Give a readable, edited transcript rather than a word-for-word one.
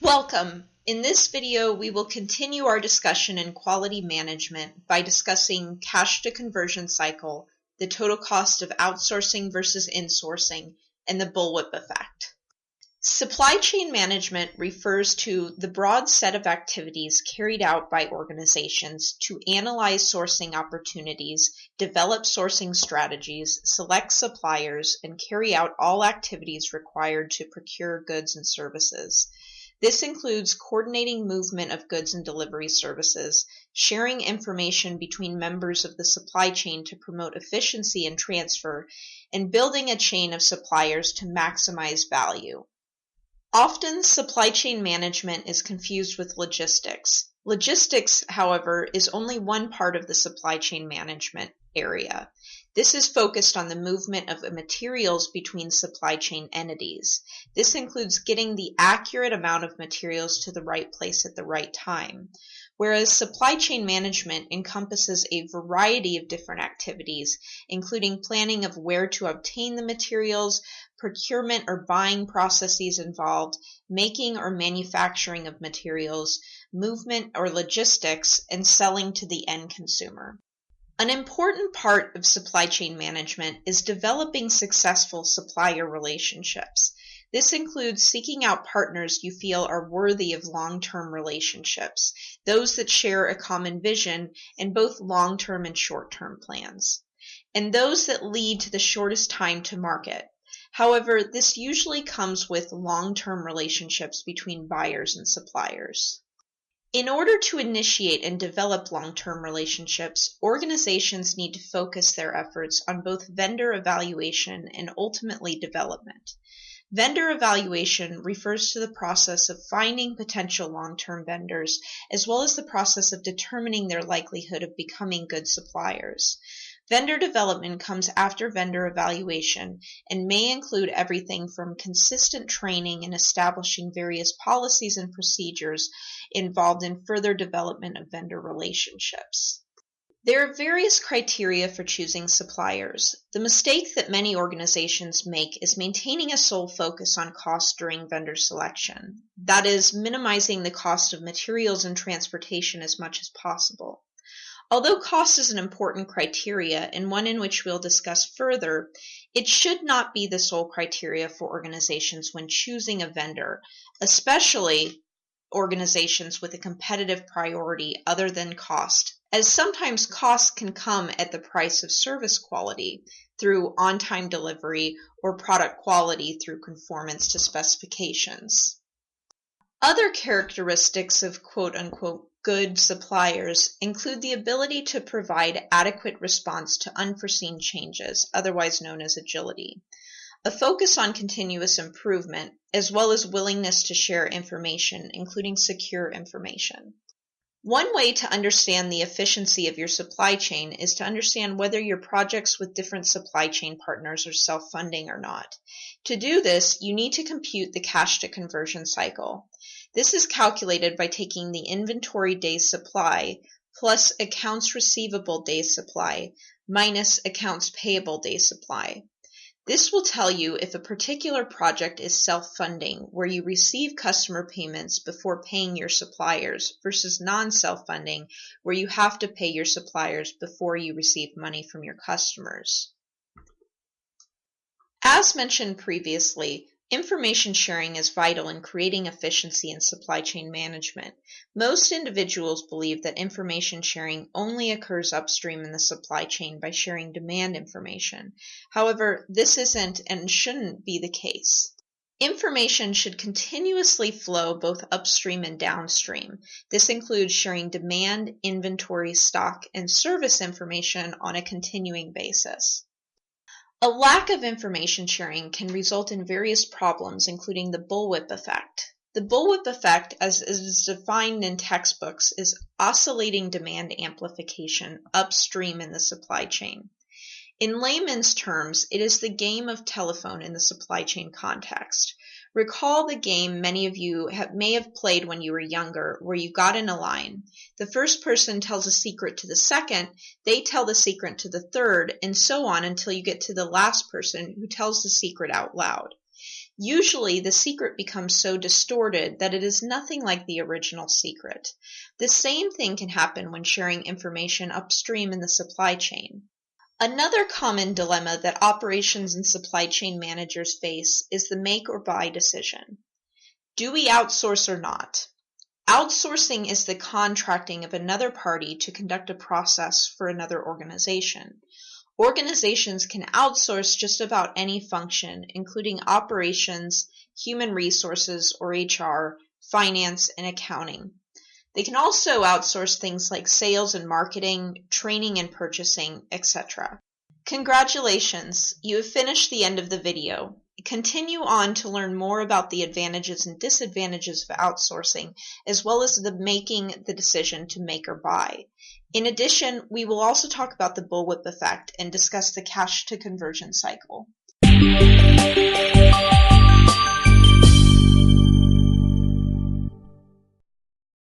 Welcome. In this video, we will continue our discussion in quality management by discussing cash to conversion cycle, the total cost of outsourcing versus insourcing, and the bullwhip effect. Supply chain management refers to the broad set of activities carried out by organizations to analyze sourcing opportunities, develop sourcing strategies, select suppliers, and carry out all activities required to procure goods and services. This includes coordinating movement of goods and delivery services, sharing information between members of the supply chain to promote efficiency and transfer, and building a chain of suppliers to maximize value. Often, supply chain management is confused with logistics. Logistics, however, is only one part of the supply chain management area. This is focused on the movement of materials between supply chain entities. This includes getting the accurate amount of materials to the right place at the right time, whereas supply chain management encompasses a variety of different activities, including planning of where to obtain the materials, procurement or buying processes involved, making or manufacturing of materials, movement or logistics, and selling to the end consumer. An important part of supply chain management is developing successful supplier relationships. This includes seeking out partners you feel are worthy of long-term relationships, those that share a common vision in both long-term and short-term plans, and those that lead to the shortest time to market. However, this usually comes with long-term relationships between buyers and suppliers. In order to initiate and develop long-term relationships, organizations need to focus their efforts on both vendor evaluation and ultimately development. Vendor evaluation refers to the process of finding potential long-term vendors, as well as the process of determining their likelihood of becoming good suppliers. Vendor development comes after vendor evaluation and may include everything from consistent training and establishing various policies and procedures involved in further development of vendor relationships. There are various criteria for choosing suppliers. The mistake that many organizations make is maintaining a sole focus on cost during vendor selection. That is, minimizing the cost of materials and transportation as much as possible. Although cost is an important criteria and one in which we'll discuss further, it should not be the sole criteria for organizations when choosing a vendor, especially organizations with a competitive priority other than cost, as sometimes cost can come at the price of service quality through on-time delivery or product quality through conformance to specifications. Other characteristics of quote-unquote good suppliers include the ability to provide adequate response to unforeseen changes, otherwise known as agility, a focus on continuous improvement, as well as willingness to share information, including secure information. One way to understand the efficiency of your supply chain is to understand whether your projects with different supply chain partners are self-funding or not. To do this, you need to compute the cash to conversion cycle. This is calculated by taking the inventory days supply plus accounts receivable days supply minus accounts payable days supply. This will tell you if a particular project is self-funding, where you receive customer payments before paying your suppliers, versus non-self-funding, where you have to pay your suppliers before you receive money from your customers. As mentioned previously, information sharing is vital in creating efficiency in supply chain management. Most individuals believe that information sharing only occurs upstream in the supply chain by sharing demand information. However, this isn't and shouldn't be the case. Information should continuously flow both upstream and downstream. This includes sharing demand, inventory, stock, and service information on a continuing basis. A lack of information sharing can result in various problems, including the bullwhip effect. The bullwhip effect, as is defined in textbooks, is oscillating demand amplification upstream in the supply chain. In layman's terms, it is the game of telephone in the supply chain context. Recall the game many of you may have played when you were younger, where you got in a line. The first person tells a secret to the second, they tell the secret to the third, and so on until you get to the last person who tells the secret out loud. Usually, the secret becomes so distorted that it is nothing like the original secret. The same thing can happen when sharing information upstream in the supply chain. Another common dilemma that operations and supply chain managers face is the make or buy decision. Do we outsource or not? Outsourcing is the contracting of another party to conduct a process for another organization. Organizations can outsource just about any function, including operations, human resources or HR, finance, and accounting. They can also outsource things like sales and marketing, training and purchasing, etc. Congratulations, you have finished the end of the video. Continue on to learn more about the advantages and disadvantages of outsourcing, as well as making the decision to make or buy. In addition, we will also talk about the bullwhip effect and discuss the cash to conversion cycle.